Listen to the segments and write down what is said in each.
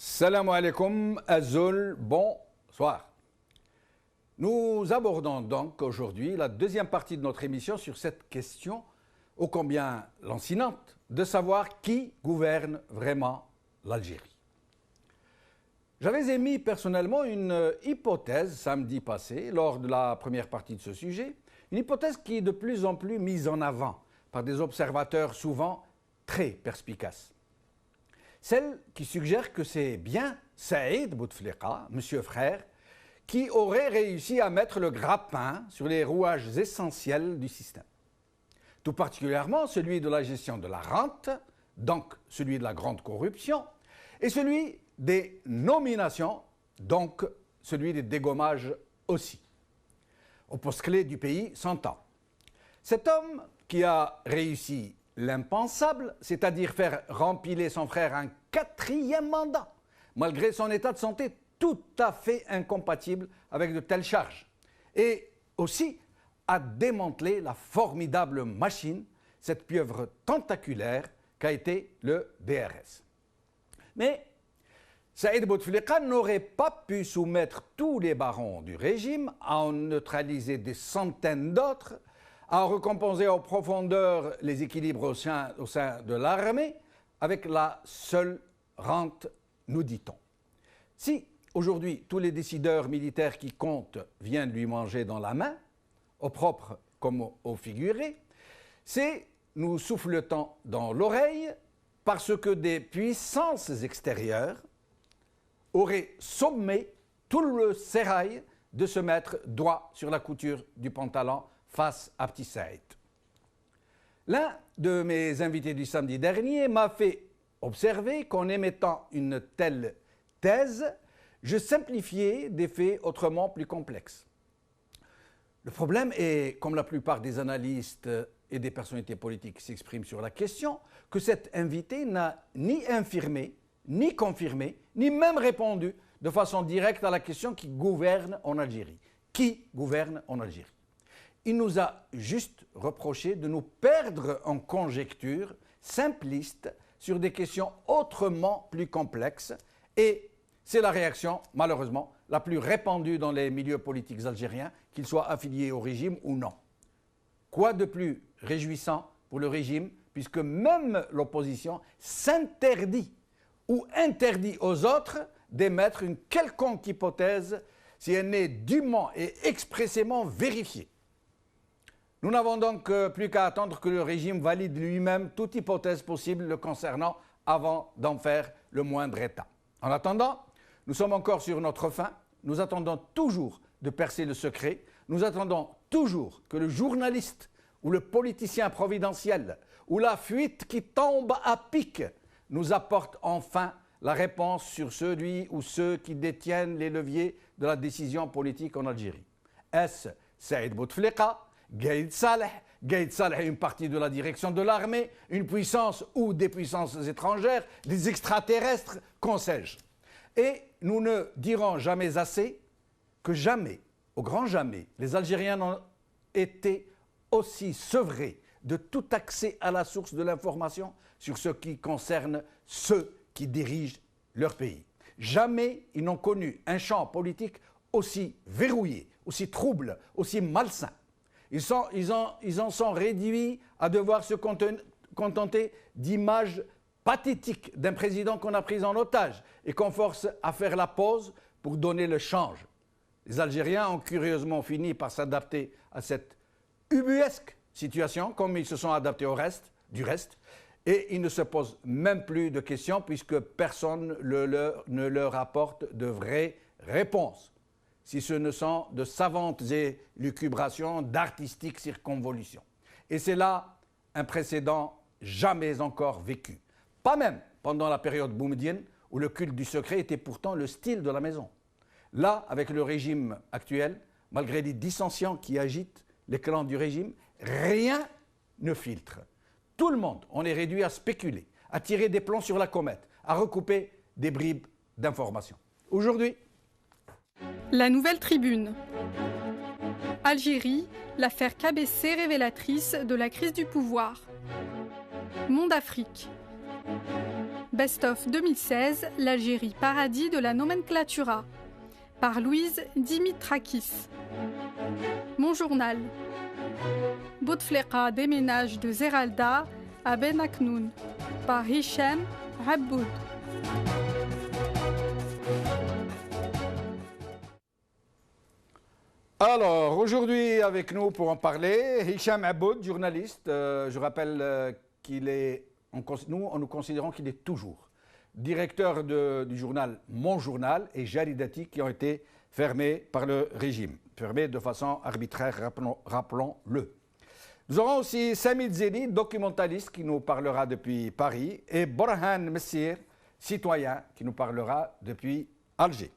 Salam alaikum, Azul, bonsoir. Nous abordons donc aujourd'hui la deuxième partie de notre émission sur cette question ô combien lancinante de savoir qui gouverne vraiment l'Algérie. J'avais émis personnellement une hypothèse samedi passé lors de la première partie de ce sujet, une hypothèse qui est de plus en plus mise en avant par des observateurs souvent très perspicaces. Celle qui suggère que c'est bien Saïd Bouteflika, monsieur frère, qui aurait réussi à mettre le grappin sur les rouages essentiels du système. Tout particulièrement celui de la gestion de la rente, donc celui de la grande corruption, et celui des nominations, donc celui des dégommages aussi. Au poste clé du pays s'entend. Cet homme qui a réussi l'impensable, c'est-à-dire faire rempiler son frère un 4e mandat, malgré son état de santé tout à fait incompatible avec de telles charges, et aussi à démanteler la formidable machine, cette pieuvre tentaculaire qu'a été le DRS. Mais Saïd Bouteflika n'aurait pas pu soumettre tous les barons du régime, à en neutraliser des centaines d'autres, à recomposer en profondeur les équilibres au sein de l'armée avec la seule rente, nous dit-on. Si aujourd'hui tous les décideurs militaires qui comptent viennent lui manger dans la main, au propre comme au figuré, c'est nous souffletant dans l'oreille parce que des puissances extérieures auraient sommé tout le sérail de se mettre droit sur la couture du pantalon face à Petit Saïd. L'un de mes invités du samedi dernier m'a fait observer qu'en émettant une telle thèse, je simplifiais des faits autrement plus complexes. Le problème est, comme la plupart des analystes et des personnalités politiques qui s'expriment sur la question, que cet invité n'a ni infirmé, ni confirmé, ni même répondu de façon directe à la question qui gouverne en Algérie. Qui gouverne en Algérie ? Il nous a juste reproché de nous perdre en conjectures simplistes sur des questions autrement plus complexes et c'est la réaction, malheureusement, la plus répandue dans les milieux politiques algériens, qu'ils soient affiliés au régime ou non. Quoi de plus réjouissant pour le régime, puisque même l'opposition s'interdit ou interdit aux autres d'émettre une quelconque hypothèse si elle n'est dûment et expressément vérifiée. Nous n'avons donc plus qu'à attendre que le régime valide lui-même toute hypothèse possible le concernant avant d'en faire le moindre état. En attendant, nous sommes encore sur notre faim, nous attendons toujours de percer le secret, nous attendons toujours que le journaliste ou le politicien providentiel ou la fuite qui tombe à pic nous apporte enfin la réponse sur celui ou ceux qui détiennent les leviers de la décision politique en Algérie. Est-ce Saïd Bouteflika, Gaïd Saleh est une partie de la direction de l'armée, une puissance ou des puissances étrangères, des extraterrestres, qu'en sais-je. Et nous ne dirons jamais assez que jamais, au grand jamais, les Algériens n'ont été aussi sevrés de tout accès à la source de l'information sur ce qui concerne ceux qui dirigent leur pays. Jamais ils n'ont connu un champ politique aussi verrouillé, aussi trouble, aussi malsain. Ils en sont réduits à devoir se contenter d'images pathétiques d'un président qu'on a pris en otage et qu'on force à faire la pause pour donner le change. Les Algériens ont curieusement fini par s'adapter à cette ubuesque situation, comme ils se sont adaptés du reste, et ils ne se posent même plus de questions puisque personne ne leur apporte de vraies réponses, si ce ne sont de savantes élucubrations, d'artistiques circonvolutions. Et c'est là un précédent jamais encore vécu. Pas même pendant la période boumedienne, où le culte du secret était pourtant le style de la maison. Là, avec le régime actuel, malgré les dissensions qui agitent les clans du régime, rien ne filtre. Tout le monde en est réduit à spéculer, à tirer des plans sur la comète, à recouper des bribes d'informations. Aujourd'hui, la Nouvelle Tribune. Algérie, l'affaire KBC révélatrice de la crise du pouvoir. Monde Afrique. Best of 2016, l'Algérie paradis de la nomenclatura. Par Louise Dimitrakis. Mon journal. Bouteflika déménage de Zeralda à Ben Aknoun. Par Hicham Aboud. Alors, aujourd'hui avec nous pour en parler, Hicham Aboud, journaliste. Je rappelle nous considérons qu'il est toujours directeur du journal Mon Journal et Jaridati qui ont été fermés par le régime. Fermés de façon arbitraire, rappelons-le. Nous aurons aussi Samid Zeni, documentaliste qui nous parlera depuis Paris, et Borhan Messir, citoyen qui nous parlera depuis Alger.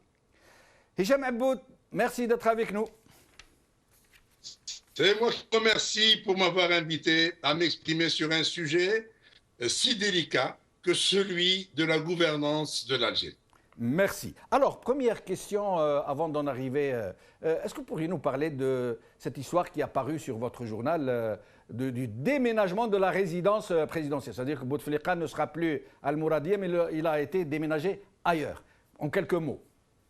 Hicham Aboud, merci d'être avec nous. C'est moi qui vous remercie pour m'avoir invité à m'exprimer sur un sujet si délicat que celui de la gouvernance de l'Algérie. Merci. Alors, première question avant d'en arriver. Est-ce que vous pourriez nous parler de cette histoire qui est apparue sur votre journal du déménagement de la résidence présidentielle? C'est-à-dire que Bouteflika ne sera plus à Al-Mouradia, mais il a été déménagé ailleurs. En quelques mots,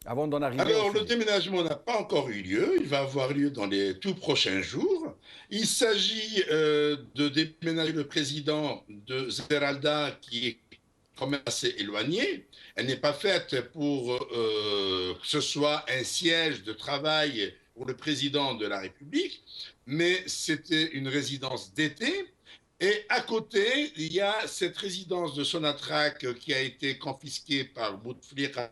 avant d'en arriver. Alors, le déménagement n'a pas encore eu lieu. Il va avoir lieu dans les tout prochains jours. Il s'agit de déménager le président de Zeralda, qui est quand même assez éloignée. Elle n'est pas faite pour que ce soit un siège de travail pour le président de la République, mais c'était une résidence d'été. Et à côté, il y a cette résidence de Sonatrach qui a été confisquée par Bouteflika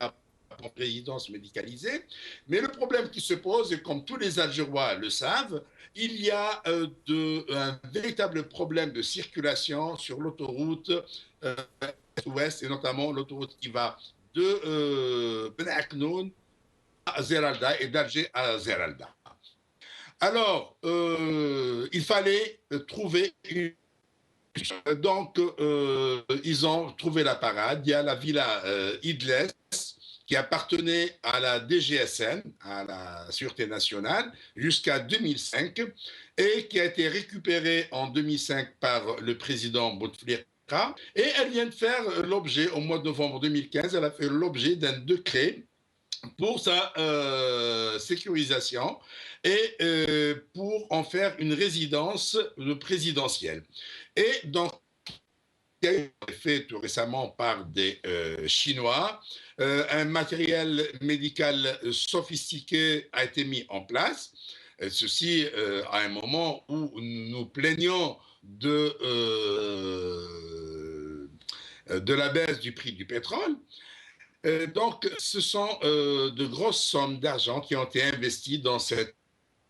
en résidence médicalisée. Mais le problème qui se pose, et comme tous les Algérois le savent, il y a un véritable problème de circulation sur l'autoroute ouest, et notamment l'autoroute qui va de Ben Aknoun à Zeralda et d'Alger à Zeralda. Alors, il fallait trouver une... Donc, ils ont trouvé la parade. Il y a la villa Idles qui appartenait à la DGSN, à la Sûreté nationale, jusqu'à 2005, et qui a été récupérée en 2005 par le président Bouteflika. Et elle vient de faire l'objet, au mois de novembre 2015, elle a fait l'objet d'un décret pour sa sécurisation et pour en faire une résidence présidentielle. Et donc, qui a été fait tout récemment par des Chinois, un matériel médical sophistiqué a été mis en place. Ceci à un moment où nous plaignons de la baisse du prix du pétrole. Donc, ce sont de grosses sommes d'argent qui ont été investies dans cette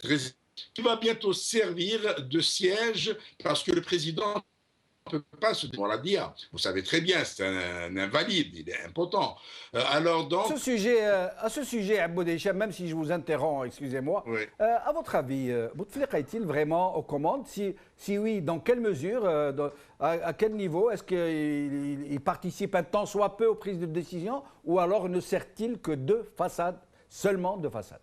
résidence qui va bientôt servir de siège parce que le président ne peut pas se dire. Vous savez très bien, c'est un invalide, il est impotent. Alors donc... À ce sujet, Aboud Hicham, même si je vous interromps, excusez-moi, oui. À votre avis, Bouteflika est-il vraiment aux commandes? Si oui, dans quelle mesure, à quel niveau? Est-ce qu'il participe un tant soit peu aux prises de décision ou alors ne sert-il que de façade, seulement de façade?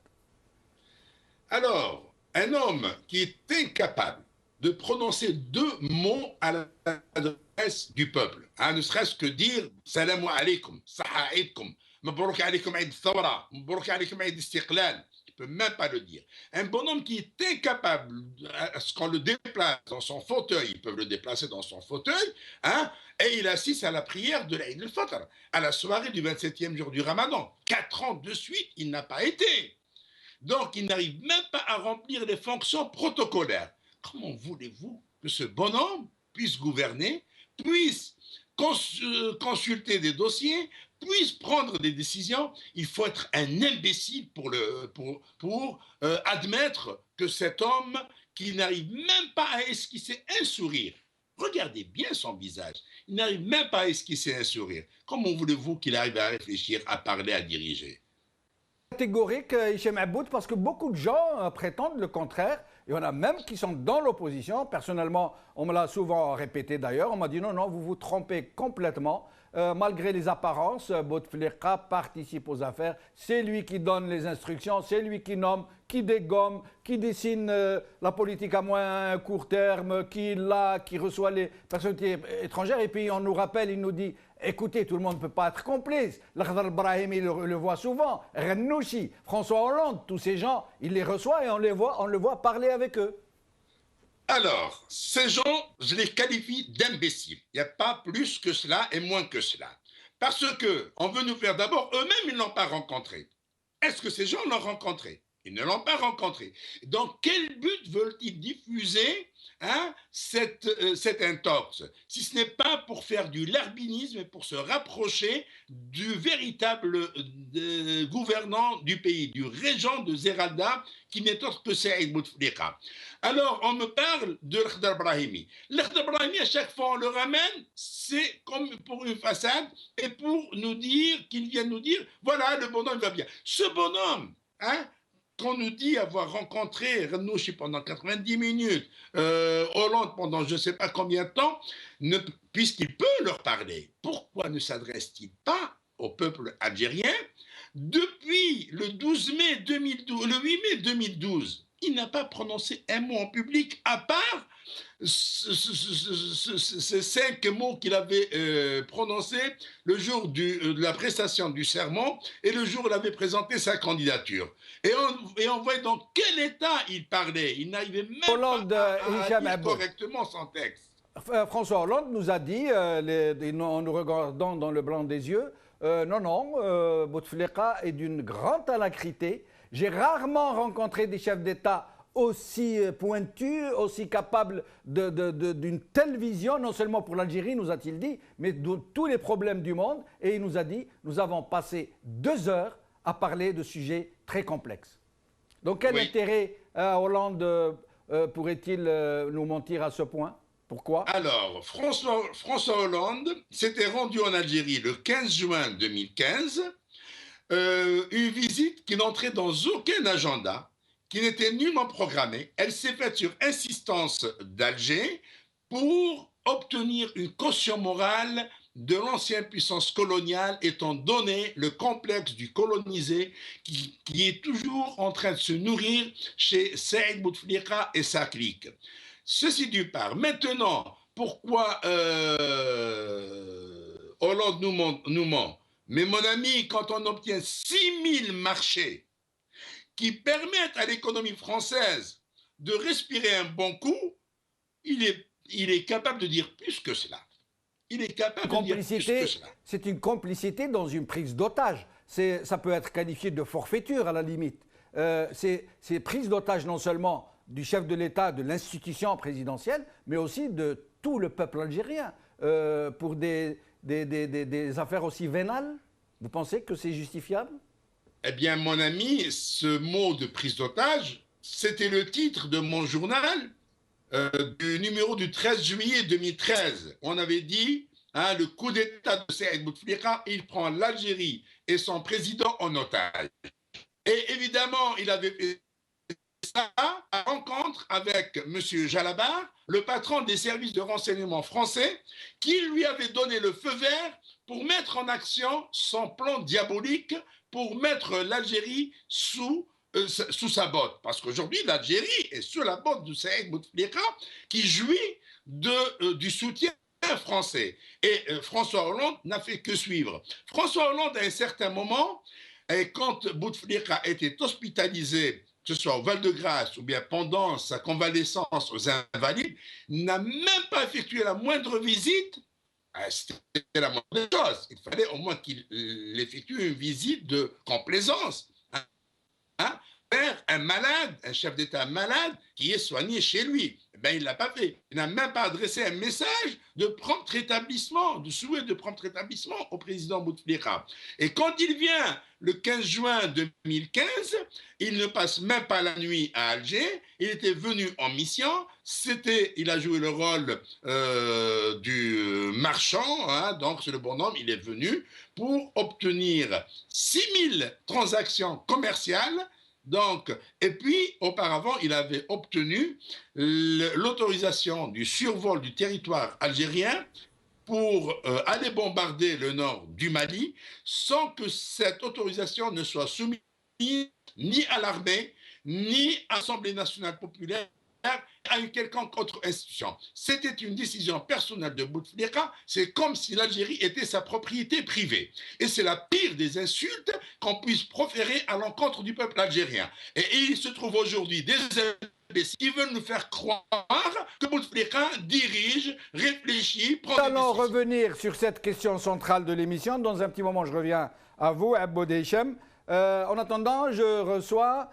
Alors, un homme qui est incapable de prononcer deux mots à l'adresse du peuple, ne serait-ce que dire « Salam alaikum, saha aidkum, mabrouk alaikum aid thawra, mabrouk alaikum aid istiqlal ». Il ne peut même pas le dire. Un bonhomme qui est incapable, à ce qu'on le déplace dans son fauteuil, ils peuvent le déplacer dans son fauteuil, et il assiste à la prière de l'Aïd al-Fitr, à la soirée du 27e jour du Ramadan. 4 ans de suite, il n'a pas été. Donc, il n'arrive même pas à remplir les fonctions protocolaires. Comment voulez-vous que ce bonhomme puisse gouverner, puisse consulter des dossiers, puisse prendre des décisions? Il faut être un imbécile pour admettre que cet homme qui n'arrive même pas à esquisser un sourire, regardez bien son visage, il n'arrive même pas à esquisser un sourire. Comment voulez-vous qu'il arrive à réfléchir, à parler, à diriger? Catégorique, Hicham Aboud, parce que beaucoup de gens prétendent le contraire. Il y en a même qui sont dans l'opposition. Personnellement, on me l'a souvent répété d'ailleurs. On m'a dit non, vous vous trompez complètement. malgré les apparences, Bouteflika participe aux affaires. C'est lui qui donne les instructions, c'est lui qui nomme, qui dégomme, qui dessine la politique à moins court terme, qui reçoit les personnalités étrangères. Et puis on nous rappelle, il nous dit, écoutez, tout le monde ne peut pas être complice. L'Akhdar Brahimi le voit souvent. Rennouchi, François Hollande, tous ces gens, il les reçoit et on le voit parler avec eux. Alors, ces gens, je les qualifie d'imbéciles. Il n'y a pas plus que cela et moins que cela. Parce qu'on veut nous faire d'abord, eux-mêmes, ils ne l'ont pas rencontré. Est-ce que ces gens l'ont rencontré? Ils ne l'ont pas rencontré. Dans quel but veulent-ils diffuser cette intox? Si ce n'est pas pour faire du larbinisme, mais pour se rapprocher du véritable gouvernant du pays, du régent de Zeralda, qui n'est autre que Saïd Bouteflika. Alors, on me parle de l'Akhdar Brahimi. L'Akhdar Brahimi, à chaque fois on le ramène, c'est comme pour une façade, et pour nous dire, qu'il vient nous dire, voilà, le bonhomme va bien. Ce bonhomme, qu'on nous dit avoir rencontré Rennouchi pendant 90 minutes, Hollande pendant je ne sais pas combien de temps, puisqu'il peut leur parler, pourquoi ne s'adresse-t-il pas au peuple algérien? Depuis le 8 mai 2012, il n'a pas prononcé un mot en public, à part ces 5 mots qu'il avait prononcés le jour de la prestation du serment et le jour où il avait présenté sa candidature. Et on voit dans quel état il parlait. Il n'arrivait même pas à dire correctement son texte. François Hollande nous a dit, en nous regardant dans le blanc des yeux, non, Bouteflika est d'une grande alacrité. J'ai rarement rencontré des chefs d'État aussi pointus, aussi capables d'une telle vision, non seulement pour l'Algérie, nous a-t-il dit, mais de tous les problèmes du monde. Et il nous a dit, nous avons passé 2 heures à parler de sujets très complexes. Donc quel intérêt Hollande pourrait-il nous mentir à ce point? Pourquoi? Alors, François Hollande s'était rendu en Algérie le 15 juin 2015, une visite qui n'entrait dans aucun agenda, qui n'était nullement programmée. Elle s'est faite sur insistance d'Alger pour obtenir une caution morale de l'ancienne puissance coloniale, étant donné le complexe du colonisé qui est toujours en train de se nourrir chez Saïd Bouteflika et sa clique. Ceci d'une part. Maintenant, pourquoi Hollande nous ment? Mais mon ami, quand on obtient 6000 marchés qui permettent à l'économie française de respirer un bon coup, il est capable de dire plus que cela. Il est capable de dire plus que cela. C'est une complicité dans une prise d'otage. Ça peut être qualifié de forfaiture à la limite. C'est prise d'otage non seulement du chef de l'État, de l'institution présidentielle, mais aussi de tout le peuple algérien. Pour des affaires aussi vénales, vous pensez que c'est justifiable? Eh bien, mon ami, ce mot de prise d'otage, c'était le titre de mon journal du numéro du 13 juillet 2013. On avait dit, le coup d'État de Saïd Bouteflika, il prend l'Algérie et son président en otage. Et évidemment, il avait fait ça à rencontre avec M. Jalabar, le patron des services de renseignement français, qui lui avait donné le feu vert pour mettre en action son plan diabolique pour mettre l'Algérie sous sa botte. Parce qu'aujourd'hui, l'Algérie est sous la botte de Saïd Bouteflika qui jouit du soutien français. Et François Hollande n'a fait que suivre. François Hollande, à un certain moment, quand Bouteflika était hospitalisé, que ce soit au Val-de-Grâce ou bien pendant sa convalescence aux Invalides, n'a même pas effectué la moindre visite. C'était la moindre chose. Il fallait au moins qu'il effectue une visite de complaisance vers un malade, un chef d'État malade qui est soigné chez lui. Ben, il ne l'a pas fait. Il n'a même pas adressé un message de prompt rétablissement, de souhait de prompt rétablissement au président Bouteflika. Et quand il vient le 15 juin 2015, il ne passe même pas la nuit à Alger. Il était venu en mission. Il a joué le rôle du marchand. Donc, c'est le bonhomme. Il est venu pour obtenir 6000 transactions commerciales. Donc, et puis, auparavant, il avait obtenu l'autorisation du survol du territoire algérien pour aller bombarder le nord du Mali sans que cette autorisation ne soit soumise ni à l'armée, ni à l'Assemblée nationale populaire, à une quelconque autre institution. C'était une décision personnelle de Bouteflika, c'est comme si l'Algérie était sa propriété privée. Et c'est la pire des insultes qu'on puisse proférer à l'encontre du peuple algérien. Et il se trouve aujourd'hui des imbéciles qui veulent nous faire croire que Bouteflika dirige, réfléchit, prend des décisions. Nous allons revenir sur cette question centrale de l'émission. Dans un petit moment, je reviens à vous, Abou Deichem. En attendant, je reçois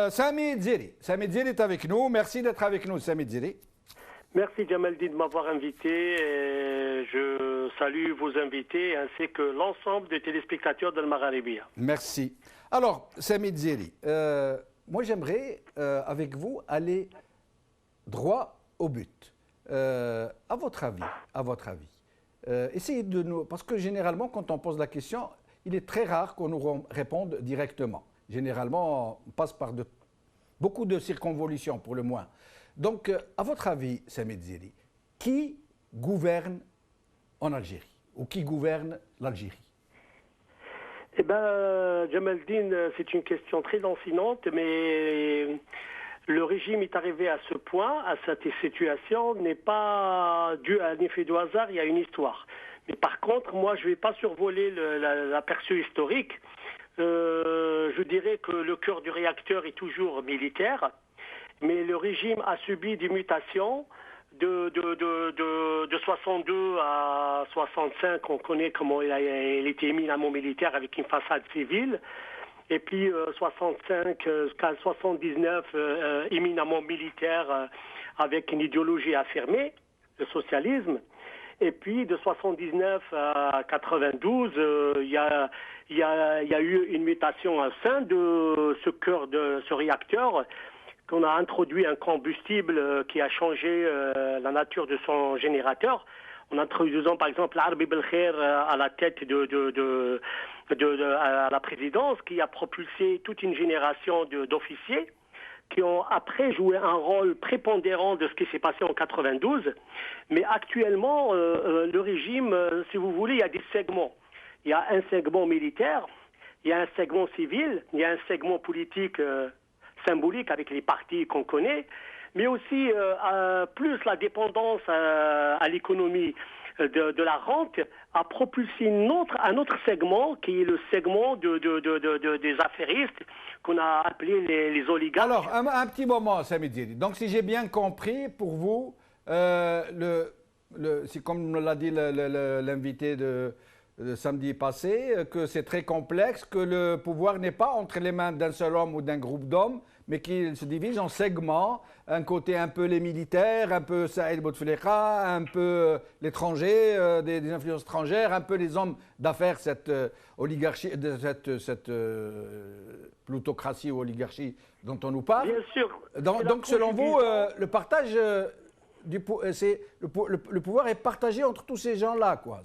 Sami Dziri. Sami Dziri est avec nous. Merci d'être avec nous, Sami Dziri. Merci Djamaldine de m'avoir invité. Je salue vos invités ainsi que l'ensemble des téléspectateurs de Magharibia. Merci. Alors, Sami Dziri, moi j'aimerais avec vous aller droit au but. À votre avis, essayez de nous... Parce que généralement, quand on pose la question, il est très rare qu'on nous réponde directement. Généralement, on passe par beaucoup de circonvolutions, pour le moins. Donc, à votre avis, Sami Dziri, qui gouverne en Algérie ou qui gouverne l'Algérie? Eh bien, Djamaldine, c'est une question très lancinante, mais le régime est arrivé à ce point, à cette situation, n'est pas dû à un effet de hasard, il y a une histoire. Mais par contre, moi, je ne vais pas survoler l'aperçu historique. Je dirais que le cœur du réacteur est toujours militaire, mais le régime a subi des mutations de 62 à 65. On connaît comment il était éminemment militaire avec une façade civile. Et puis 65 jusqu'à 79, éminemment militaire avec une idéologie affirmée, le socialisme. Et puis de 79 à 92, il y a eu une mutation au sein de ce cœur de ce réacteur, qu'on a introduit un combustible qui a changé la nature de son générateur, en introduisant par exemple l'Arbi Belkhair à la tête à la présidence, qui a propulsé toute une génération d'officiers qui ont après joué un rôle prépondérant de ce qui s'est passé en 92. Mais actuellement, le régime, si vous voulez, il y a des segments. Il y a un segment militaire, il y a un segment civil, il y a un segment politique symbolique avec les partis qu'on connaît, mais aussi plus la dépendance à l'économie de la rente a propulsé un autre segment qui est le segment des affairistes qu'on a appelé les oligarques. Alors, un petit moment, Sami Dziri. Donc, si j'ai bien compris, pour vous, c'est comme l'a dit l'invité de samedi passé, que c'est très complexe, que le pouvoir n'est pas entre les mains d'un seul homme ou d'un groupe d'hommes, mais qu'il se divise en segments, un côté un peu les militaires, un peu Saïd Bouteflika, un peu l'étranger, des influences étrangères, un peu les hommes d'affaires, cette oligarchie, cette plutocratie ou oligarchie dont on nous parle. Bien sûr. Donc selon vous, le partage le pouvoir est partagé entre tous ces gens-là, quoi.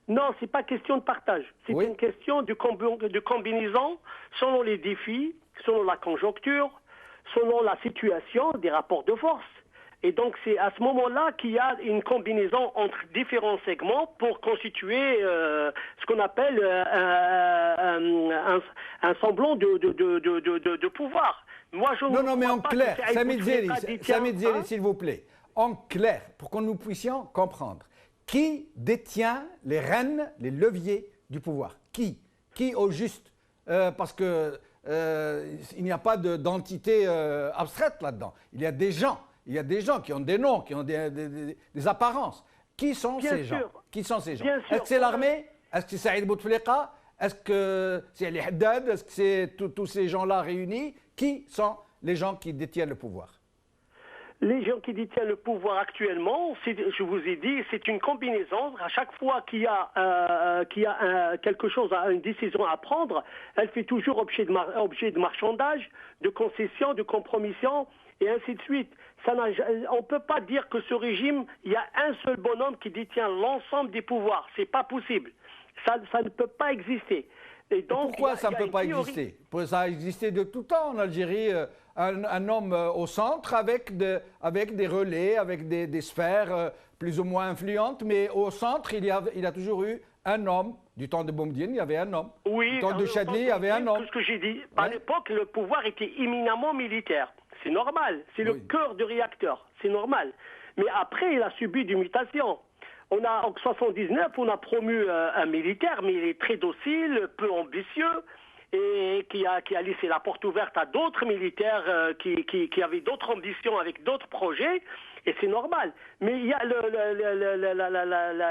Non, c'est pas question de partage. C'est une question de combinaison selon les défis, selon la conjoncture, selon la situation des rapports de force. Et donc c'est à ce moment-là qu'il y a une combinaison entre différents segments pour constituer ce qu'on appelle un semblant de pouvoir. Moi, je non, mais en clair, Sami Dziri, s'il vous plaît, en clair, pour que nous puissions comprendre. Qui détient les rênes, les leviers du pouvoir? Qui au juste? Parce que il n'y a pas d'entité abstraite là-dedans. Il y a des gens qui ont des noms, qui ont des apparences. Qui sont ces gens? Est-ce que c'est l'armée? Est-ce que c'est Saïd Bouteflika? Est-ce que c'est Ali Haddad? Est-ce que c'est tous ces gens-là réunis? Qui sont les gens qui détiennent le pouvoir? Les gens qui détiennent le pouvoir actuellement, je vous ai dit, c'est une combinaison. À chaque fois qu'il y a, quelque chose, une décision à prendre, elle fait toujours objet de marchandage, de concession, de compromission, et ainsi de suite. On ne peut pas dire que ce régime, il y a un seul bonhomme qui détient l'ensemble des pouvoirs. C'est pas possible. Ça ne peut pas exister. Et donc, pourquoi ça ne peut pas exister? Ça a existé de tout temps en Algérie, un homme au centre avec des relais, avec des sphères plus ou moins influentes, mais au centre, il y a toujours eu un homme. Du temps de Boumediene, il y avait un homme. Oui, du temps de Chadli, il y avait un homme. C'est ce que j'ai dit. À l'époque, le pouvoir était éminemment militaire. C'est normal. C'est le cœur du réacteur. C'est normal. Mais après, il a subi des mutations. En 1979, on a promu un militaire, mais il est très docile, peu ambitieux, et qui a laissé la porte ouverte à d'autres militaires qui avaient d'autres ambitions avec d'autres projets, et c'est normal. Mais il y a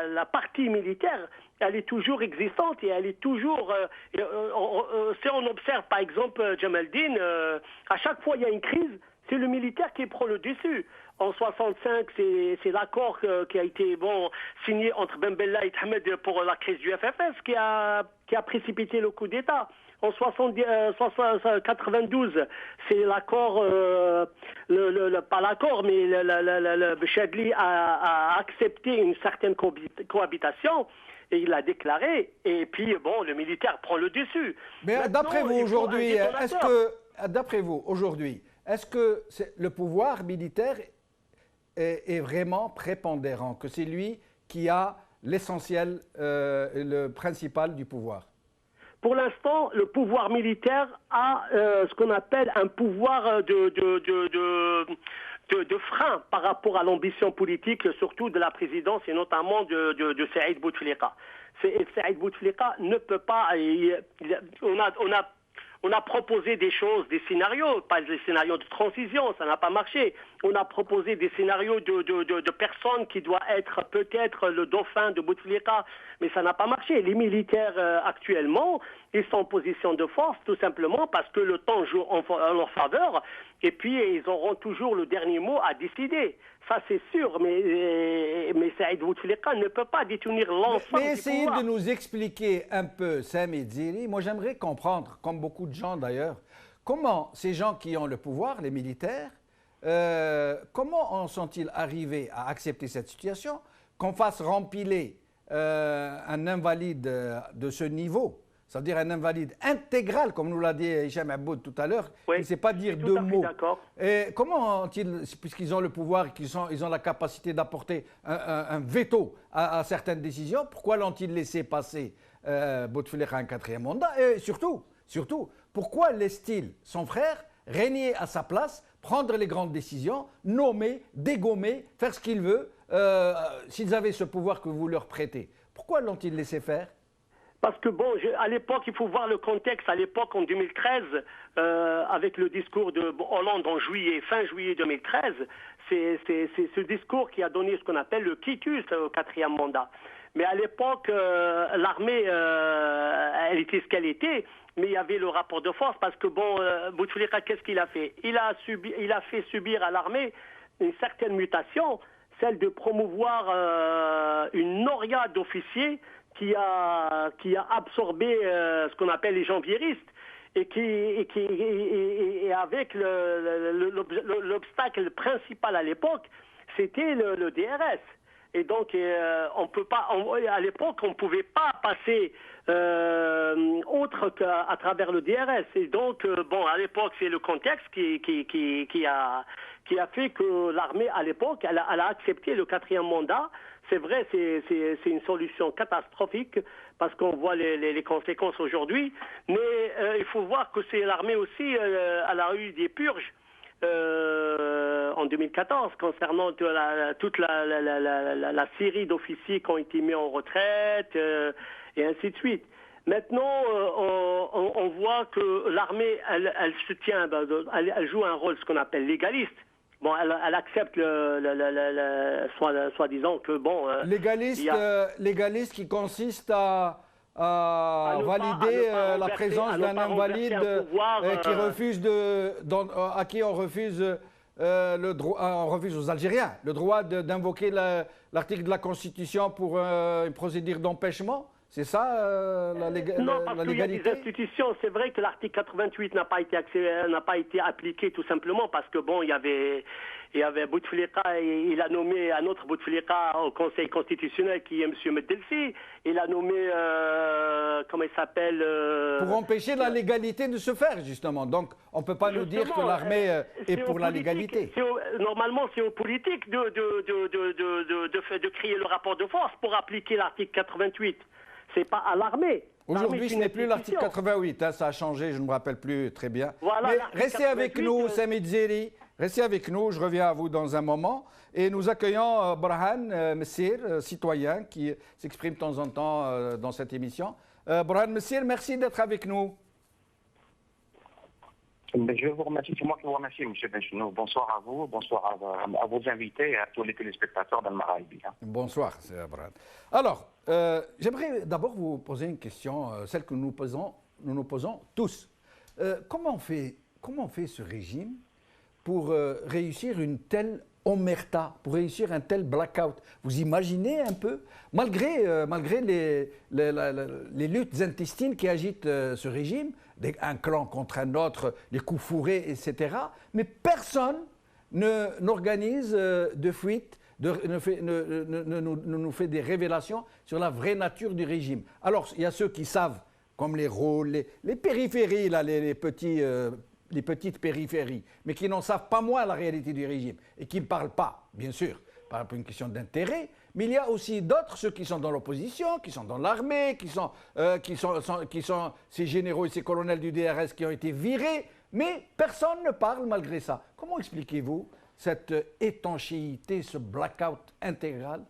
la partie militaire, elle est toujours existante et elle est toujours... si on observe par exemple Jamaldine, à chaque fois il y a une crise, c'est le militaire qui prend le dessus. En 65, c'est l'accord qui a été signé entre Ben Bella et Ahmed pour la crise du FFS qui a précipité le coup d'État. En 92, c'est l'accord, pas l'accord, mais le Chadli a accepté une certaine cohabitation. Et il l'a déclaré, et puis le militaire prend le dessus. Mais d'après vous aujourd'hui, est-ce que le pouvoir militaire est vraiment prépondérant, que c'est lui qui a l'essentiel, le principal du pouvoir? Pour l'instant, le pouvoir militaire a ce qu'on appelle un pouvoir de frein par rapport à l'ambition politique, surtout de la présidence et notamment de Saïd Bouteflika. Saïd Bouteflika ne peut pas... On a proposé des choses, des scénarios, pas des scénarios de transition, ça n'a pas marché. On a proposé des scénarios de personnes qui doivent être peut-être le dauphin de Bouteflika, mais ça n'a pas marché. Les militaires actuellement, ils sont en position de force tout simplement parce que le temps joue en leur faveur et puis ils auront toujours le dernier mot à décider. Ça c'est sûr, mais Saïd Bouteflika ne peut pas détenir l'ensemble du pouvoir. Mais essayez de nous expliquer un peu, Sami Dzili, moi j'aimerais comprendre, comme beaucoup de gens d'ailleurs, comment ces gens qui ont le pouvoir, les militaires, comment en sont-ils arrivés à accepter cette situation, qu'on fasse rempiler un invalide de ce niveau, c'est-à-dire un invalide intégral, comme nous l'a dit Hicham Aboud tout à l'heure, qui ne sait pas dire deux mots. Et comment ont-ils, puisqu'ils ont le pouvoir et ils ont la capacité d'apporter un veto à certaines décisions, pourquoi l'ont-ils laissé passer Bouteflika un 4e mandat? Et surtout, pourquoi laisse-t-il son frère régner à sa place, prendre les grandes décisions, nommer, dégommer, faire ce qu'il veut, s'ils avaient ce pouvoir que vous leur prêtez? Pourquoi l'ont-ils laissé faire? Parce que à l'époque, il faut voir le contexte. À l'époque, en 2013, avec le discours de Hollande en fin juillet 2013, c'est ce discours qui a donné ce qu'on appelle le quitus au 4e mandat. Mais à l'époque, l'armée, elle était ce qu'elle était, mais il y avait le rapport de force parce que Bouteflika, qu'est-ce qu'il a fait? Il a fait subir à l'armée une certaine mutation, celle de promouvoir une noria d'officiers qui a absorbé ce qu'on appelle les janvieristes et avec l'obstacle principal à l'époque, c'était le DRS. Et donc, on peut pas, à l'époque, on ne pouvait pas passer autre qu'à travers le DRS. Et donc, à l'époque, c'est le contexte qui a fait que l'armée, à l'époque, elle a accepté le 4e mandat. C'est vrai, c'est une solution catastrophique parce qu'on voit les conséquences aujourd'hui. Mais il faut voir que c'est l'armée aussi, elle a eu des purges. En 2014, concernant toute la série d'officiers qui ont été mis en retraite et ainsi de suite. Maintenant, on voit que l'armée, elle se tient, elle joue un rôle, ce qu'on appelle légaliste. Bon, elle accepte soi-disant que légaliste qui consiste à valider la présence d'un invalide qui refuse à qui on refuse le droit, on refuse aux Algériens le droit d'invoquer l'article de la Constitution pour une procédure d'empêchement. C'est ça Non, parce la qu'il y a des légalité? institutions. C'est vrai que l'article 88 n'a pas été appliqué tout simplement parce que bon, il y avait Bouteflika et il a nommé un autre Bouteflika au Conseil constitutionnel qui est M. Medelfi. Il a nommé, comment il s'appelle Pour empêcher la légalité de se faire, justement. Donc, on ne peut pas nous dire que l'armée est pour la légalité. Normalement, c'est aux politiques de créer le rapport de force pour appliquer l'article 88. C'est pas à l'armée. Aujourd'hui, ce n'est plus l'article 88, hein, ça a changé, je ne me rappelle plus très bien. Voilà, mais restez avec 88, nous, Sami Dzeri, restez avec nous, je reviens à vous dans un moment. Et nous accueillons Borhan Messir, citoyen, qui s'exprime de temps en temps dans cette émission. Borhan Messir, merci d'être avec nous. Je vous remercie, c'est moi qui vous remercie, M. Benchenou. Bonsoir à vous, bonsoir à vos invités et à tous les téléspectateurs d'Al-Maraïbi. Bonsoir, c'est Borhan. Alors, j'aimerais d'abord vous poser une question, celle que nous nous posons tous. Comment on fait ce régime pour réussir une telle omerta, pour réussir un tel blackout? Vous imaginez un peu, malgré les luttes intestines qui agitent ce régime, un clan contre un autre, les coups fourrés, etc. Mais personne n'organise de fuite, ne nous fait des révélations sur la vraie nature du régime. Alors, il y a ceux qui savent, comme les rôles, les périphéries, là, les petites périphéries, mais qui n'en savent pas moins la réalité du régime et qui ne parlent pas, bien sûr, par une question d'intérêt, mais il y a aussi d'autres, ceux qui sont dans l'opposition, qui sont dans l'armée, qui sont ces généraux et ces colonels du DRS qui ont été virés, mais personne ne parle malgré ça. Comment expliquez-vous cette étanchéité, ce blackout intégral?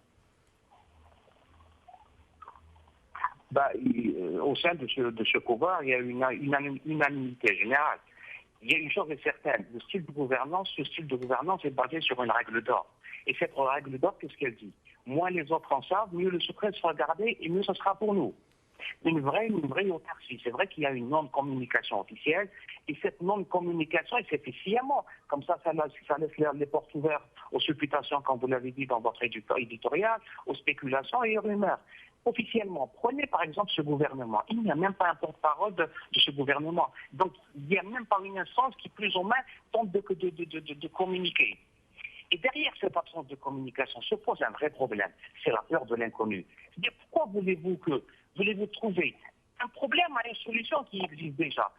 Au sein de ce pouvoir, il y a une unanimité générale. Il y a une chose est certaine, ce style de gouvernance est basé sur une règle d'or. Et cette règle d'or, qu'est-ce qu'elle dit? Moins les autres en savent, mieux le secret sera gardé et mieux ce sera pour nous. Une vraie autarcie. C'est vrai qu'il y a une non-communication officielle et cette non-communication, elle s'est fait sciemment. Comme ça laisse les portes ouvertes aux supputations, comme vous l'avez dit dans votre éditorial, aux spéculations et aux rumeurs. Officiellement, prenez par exemple ce gouvernement. Il n'y a même pas un porte-parole de ce gouvernement. Donc, il n'y a même pas une instance qui, plus ou moins, tente de communiquer. Et derrière cette absence de communication se pose un vrai problème. C'est la peur de l'inconnu. C'est-à-dire, pourquoi voulez-vous trouver un problème à une solution qui existe déjà?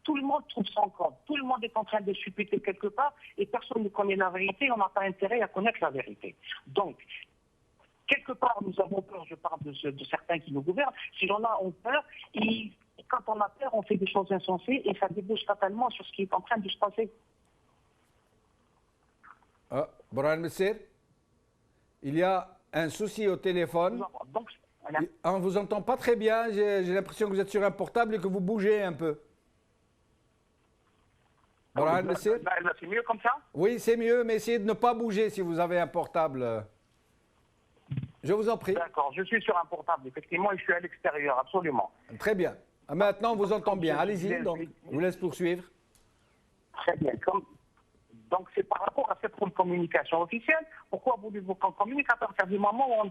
Tout le monde trouve son compte. Tout le monde est en train de supputer quelque part et personne ne connaît la vérité. On n'a pas intérêt à connaître la vérité. Donc, quelque part, nous avons peur, je parle de certains qui nous gouvernent, si l'on a peur, et quand on a peur, on fait des choses insensées et ça débouche fatalement sur ce qui est en train de se passer. Borhan Messir, il y a un souci au téléphone. Donc, on ne vous entend pas très bien, j'ai l'impression que vous êtes sur un portable et que vous bougez un peu. Borhan Messir? C'est mieux comme ça? Oui, c'est mieux, mais essayez de ne pas bouger si vous avez un portable. Je vous en prie. D'accord, je suis sur un portable, effectivement, et je suis à l'extérieur, absolument. Très bien. Maintenant, on vous entend bien. Allez-y, donc, je vous laisse poursuivre. Très bien. Donc, c'est par rapport à cette communication officielle. Pourquoi voulez-vous qu'on communique à partir du moment où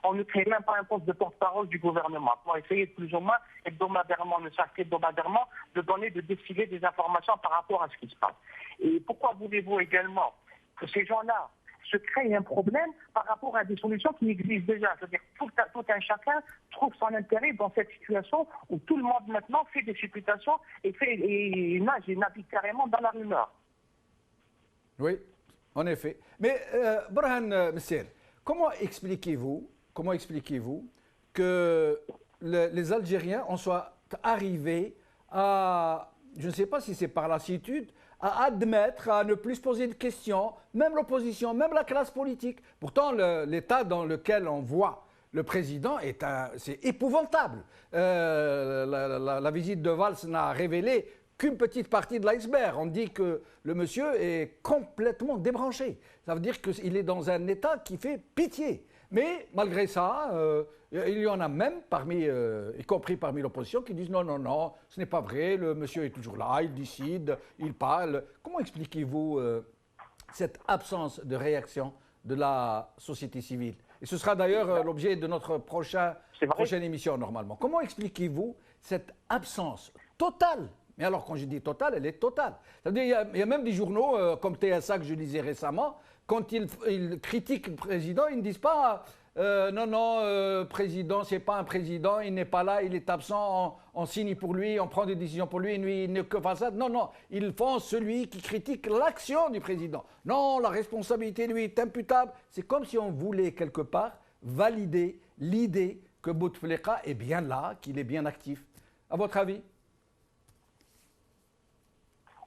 on ne crée même pas un poste de porte-parole du gouvernement pour essayer plus ou moins hebdomadairement, ne serait-ce qu'hebdomadairement, de défiler des informations par rapport à ce qui se passe. Et pourquoi voulez-vous également que ces gens-là se créent un problème par rapport à des solutions qui existent déjà? C'est-à-dire que tout un chacun trouve son intérêt dans cette situation où tout le monde maintenant fait des supputations et navigue carrément dans la rumeur. Oui, en effet. Mais Borhan Messir, comment expliquez-vous que les Algériens en soient arrivés à, je ne sais pas si c'est par lassitude, à admettre, à ne plus se poser de questions, même l'opposition, même la classe politique. Pourtant, l'état dans lequel on voit le président, c'est épouvantable. La visite de Valls n'a révélé qu'une petite partie de l'iceberg. On dit que le monsieur est complètement débranché. Ça veut dire qu'il est dans un état qui fait pitié. Mais malgré ça, il y en a même, y compris parmi l'opposition, qui disent non, ce n'est pas vrai, le monsieur est toujours là, il décide, il parle. Comment expliquez-vous cette absence de réaction de la société civile? Et ce sera d'ailleurs l'objet de notre prochaine émission normalement. Comment expliquez-vous cette absence totale? Mais alors quand je dis totale, elle est totale. C'est-à-dire il y a même des journaux comme TSA que je lisais récemment, quand ils critiquent le président, ils ne disent pas non, président, c'est pas un président, il n'est pas là, il est absent, on signe pour lui, on prend des décisions pour lui, lui, il n'est que façade. Non, ils font celui qui critique l'action du président. Non, la responsabilité, lui, est imputable. C'est comme si on voulait, quelque part, valider l'idée que Bouteflika est bien là, qu'il est bien actif. À votre avis?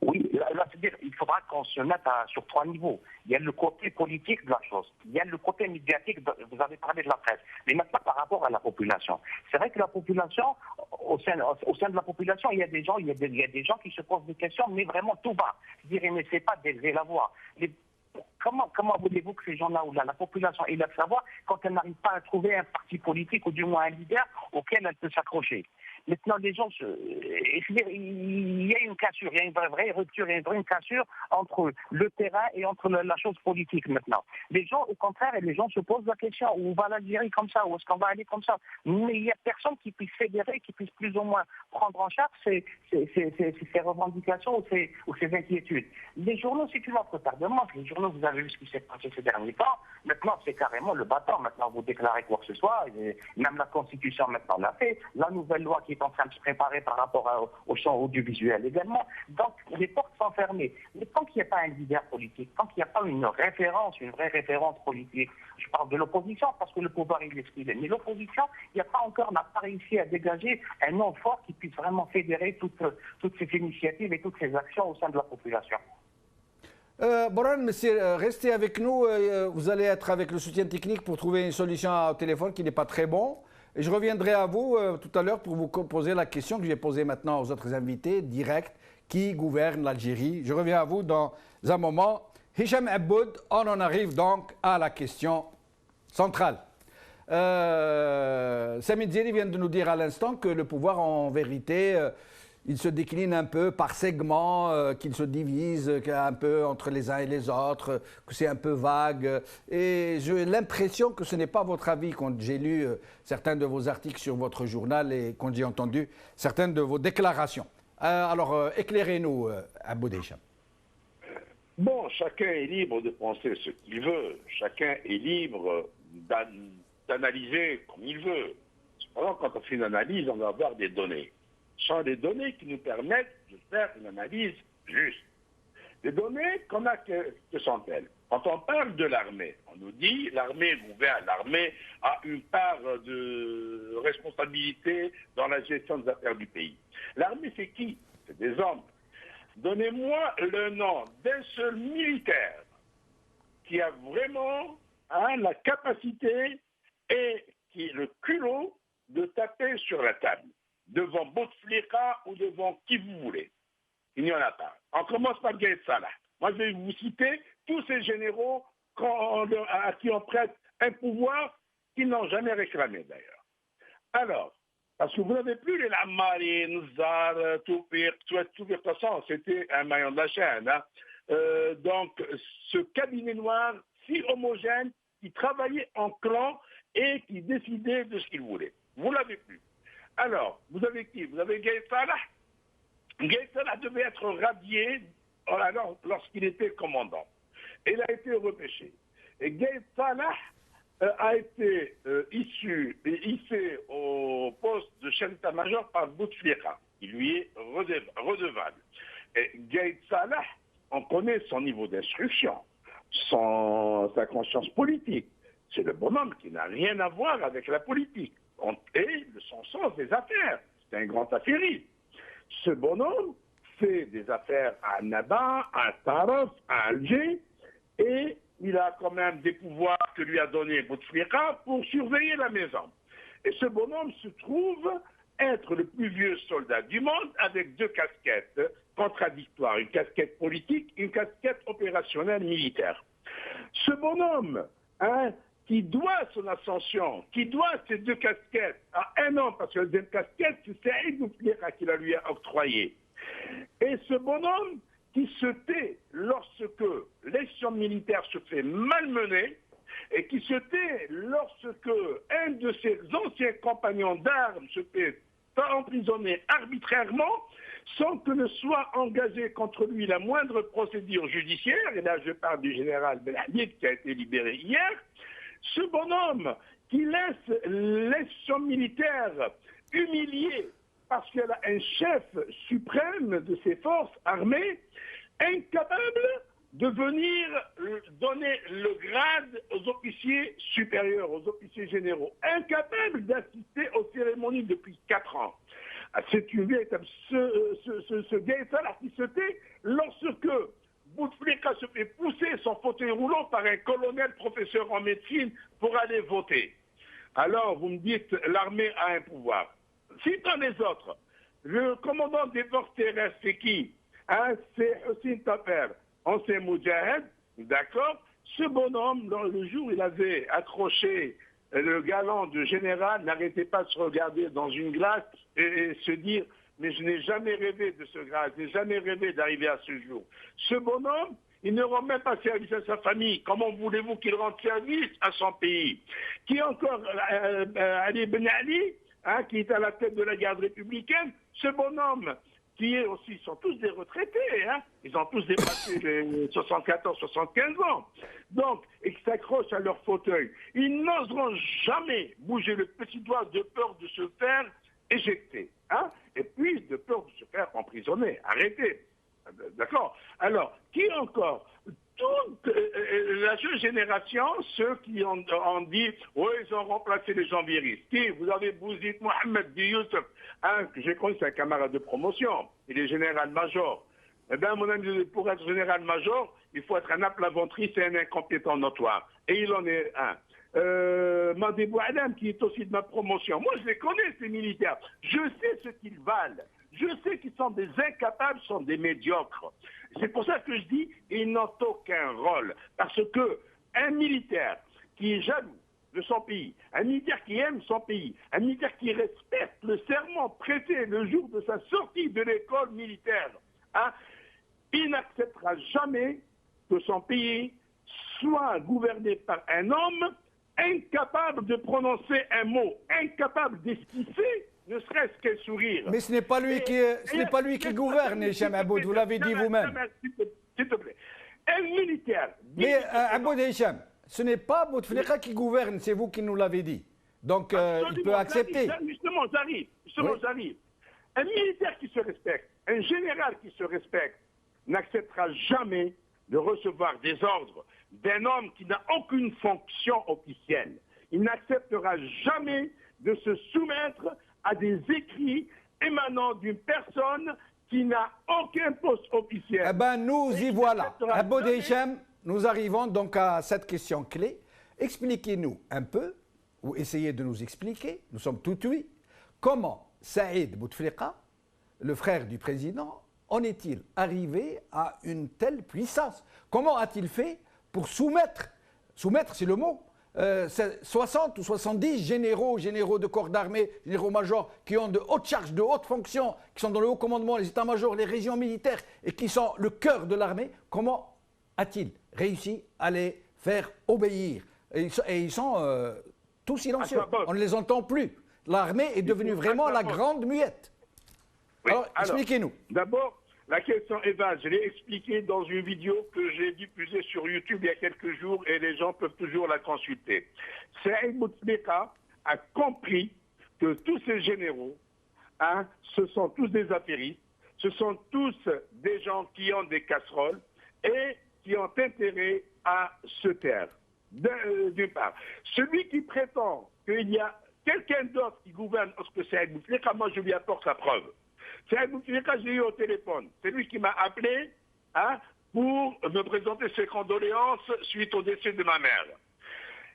Oui, là, c'est-à-dire il faudra qu'on se mette sur 3 niveaux. Il y a le côté politique de la chose, il y a le côté médiatique, vous avez parlé de la presse, mais maintenant par rapport à la population. C'est vrai que la population, au sein de la population, il y a des gens qui se posent des questions, mais vraiment tout bas. C'est-à-dire ils n'essaient pas d'élever la voix. Comment voulez-vous que ces gens-là, ou la population, élève sa voix quand elle n'arrive pas à trouver un parti politique ou du moins un leader auquel elle peut s'accrocher? Maintenant, les gens, il y a une cassure, il y a une vraie rupture, il y a une cassure entre le terrain et entre la chose politique maintenant. Les gens, au contraire, les gens se posent la question, où va l'Algérie comme ça, où est-ce qu'on va aller comme ça? Mais il n'y a personne qui puisse fédérer, qui puisse plus ou moins prendre en charge ces revendications ou ces inquiétudes. Les journaux, c'est une autre paire de manches. Les journaux, vous avez vu ce qui s'est passé ces derniers temps. Maintenant, c'est carrément le bâton. Maintenant, vous déclarez quoi que ce soit. Même la Constitution, maintenant, l'a fait. La nouvelle loi qui est en train de se préparer par rapport au champ audiovisuel également. Donc, les portes sont fermées. Mais tant qu'il n'y a pas un leader politique, tant qu'il n'y a pas une vraie référence politique, je parle de l'opposition parce que le pouvoir, il est ce qu'il est. Mais l'opposition, n'a pas réussi à dégager un nom fort qui puisse vraiment fédérer toutes ces initiatives et toutes ces actions au sein de la population. Boran, monsieur, restez avec nous. Vous allez être avec le soutien technique pour trouver une solution au téléphone qui n'est pas très bon. Et je reviendrai à vous tout à l'heure pour vous poser la question que j'ai posée maintenant aux autres invités, direct, qui gouverne l'Algérie. Je reviens à vous dans un moment. Hicham Aboud, on en arrive donc à la question centrale. Samit Zeri vient de nous dire à l'instant que le pouvoir, en vérité, il se décline un peu par segments, qu'il se divise un peu entre les uns et les autres, que c'est un peu vague. Et j'ai l'impression que ce n'est pas votre avis quand j'ai lu certains de vos articles sur votre journal et quand j'ai entendu certaines de vos déclarations. Alors, éclairez-nous, Aboud Hicham. Bon, chacun est libre de penser ce qu'il veut. Chacun est libre d'analyser comme il veut. Cependant, quand on fait une analyse, on va avoir des données. Ce sont des données qui nous permettent de faire une analyse juste. Les données qu'on a, que sont-elles? Quand on parle de l'armée, on nous dit l'armée gouverne, l'armée a une part de responsabilité dans la gestion des affaires du pays. L'armée, c'est qui? C'est des hommes. Donnez-moi le nom d'un seul militaire qui a vraiment la capacité et qui est le culot de taper sur la table, devant Bouteflika ou devant qui vous voulez. Il n'y en a pas. On commence par Gaïd Salah. Moi, je vais vous citer tous ces généraux à qui on prête un pouvoir qu'ils n'ont jamais réclamé, d'ailleurs. Alors, parce que vous n'avez plus les Lamari, Nzar, Toupir, tout de toute façon, c'était un maillon de la chaîne. Donc, ce cabinet noir si homogène, qui travaillait en clan et qui décidait de ce qu'il voulait. Vous ne l'avez plus. Alors, vous avez qui? Vous avez Gaïd Salah. Gaïd Salah devait être radié lorsqu'il était commandant. Il a été repêché. Et Gaïd Salah a été hissé au poste de chef d'état-major par Bouteflika, qui lui est redevable. Et Gaïd Salah, on connaît son niveau d'instruction, sa conscience politique. C'est le bonhomme qui n'a rien à voir avec la politique. Et son sens des affaires. C'est un grand affairiste. Ce bonhomme fait des affaires à Annaba, à Taraf, à Alger, et il a quand même des pouvoirs que lui a donné Bouteflika pour surveiller la maison. Et ce bonhomme se trouve être le plus vieux soldat du monde avec deux casquettes contradictoires, une casquette politique, une casquette opérationnelle militaire. Ce bonhomme, qui doit son ascension, qui doit ces deux casquettes à un an, parce que la deuxième casquette, c'est Saïd Bouteflika qui la lui a octroyée. Et ce bonhomme qui se tait lorsque l'élection militaire se fait malmener et qui se tait lorsque un de ses anciens compagnons d'armes se fait emprisonner arbitrairement sans que ne soit engagée contre lui la moindre procédure judiciaire, et là je parle du général Belhadid qui a été libéré hier, ce bonhomme qui laisse son militaire humilié parce qu'elle a un chef suprême de ses forces armées, incapable de venir donner le grade aux officiers supérieurs, aux officiers généraux, incapable d'assister aux cérémonies depuis 4 ans. C'est une véritable... Ce gars qui se tait lorsque Bouteflika se fait pousser son fauteuil roulant par un colonel professeur en médecine pour aller voter. Alors, vous me dites, l'armée a un pouvoir. Citons les autres. Le commandant des forces terrestres, c'est qui? C'est Hossein Tafer, ancien Moudjahed, d'accord? Ce bonhomme, le jour où il avait accroché le galant de général, n'arrêtait pas de se regarder dans une glace et se dire « mais je n'ai jamais rêvé de ce grade, je n'ai jamais rêvé d'arriver à ce jour ». Ce bonhomme, il ne rend même pas service à sa famille. Comment voulez-vous qu'il rende service à son pays? Qui encore Ali Ben Ali, qui est à la tête de la garde républicaine, ce bonhomme qui est aussi, sont tous des retraités, ils ont tous dépassé les 74-75 ans, donc, et qui s'accrochent à leur fauteuil. Ils n'oseront jamais bouger le petit doigt de peur de se faire éjecter, et puis de peur de se faire emprisonner. Arrêtez. D'accord? Alors, qui encore? Toute la jeune génération, ceux qui ont dit, oui, ils ont remplacé les gens viristes. Qui? Vous avez Bouzid Mohamed Di Youssef, que j'ai connu, c'est un camarade de promotion. Il est général-major. Eh bien, mon ami, pour être général-major, il faut être un aplat-ventriste et un incompétent notoire. Et il en est un. Madi Bouadam, qui est aussi de ma promotion. Moi, je les connais, ces militaires. Je sais ce qu'ils valent. Je sais qu'ils sont des incapables, sont des médiocres. C'est pour ça que je dis, ils n'ont aucun rôle. Parce que un militaire qui est jaloux de son pays, un militaire qui aime son pays, un militaire qui respecte le serment prêté le jour de sa sortie de l'école militaire, il n'acceptera jamais que son pays soit gouverné par un homme incapable de prononcer un mot, incapable d'esquisser ne serait-ce qu'un sourire. Mais ce n'est pas lui qui gouverne, Hicham Aboud, vous l'avez dit vous-même. S'il te plaît. Un militaire... Mais Aboud Hicham, ce n'est pas Bouteflika qui gouverne, c'est vous qui nous l'avez dit. Donc il peut accepter. Justement, j'arrive. Un militaire qui se respecte, un général qui se respecte, n'acceptera jamais de recevoir des ordres d'un homme qui n'a aucune fonction officielle. Il n'acceptera jamais de se soumettre à des écrits émanant d'une personne qui n'a aucun poste officiel. Eh bien, nous y voilà. Aboud Hicham, nous arrivons donc à cette question clé. Expliquez-nous un peu, ou essayez de nous expliquer, nous sommes tout oui, comment Saïd Bouteflika, le frère du président, en est-il arrivé à une telle puissance? Comment a-t-il fait pour soumettre c'est le mot, 60 ou 70 généraux de corps d'armée, généraux-majors, qui ont de hautes charges, de hautes fonctions, qui sont dans le haut commandement, les états-majors, les régions militaires, et qui sont le cœur de l'armée, comment a-t-il réussi à les faire obéir? Et ils sont tout silencieux, on ne les entend plus. L'armée est devenue vraiment la grande muette. Oui, alors expliquez-nous. D'abord, la question est vaste. Je l'ai expliqué dans une vidéo que j'ai diffusée sur YouTube il y a quelques jours et les gens peuvent toujours la consulter. Saïd Bouteflika a compris que tous ces généraux, ce sont tous des affairistes, ce sont tous des gens qui ont des casseroles et qui ont intérêt à se taire. D'une part. Celui qui prétend qu'il y a quelqu'un d'autre qui gouverne que Saïd Bouteflika, moi je lui apporte la preuve. Saïd Bouteflika, j'ai eu au téléphone. C'est lui qui m'a appelé pour me présenter ses condoléances suite au décès de ma mère.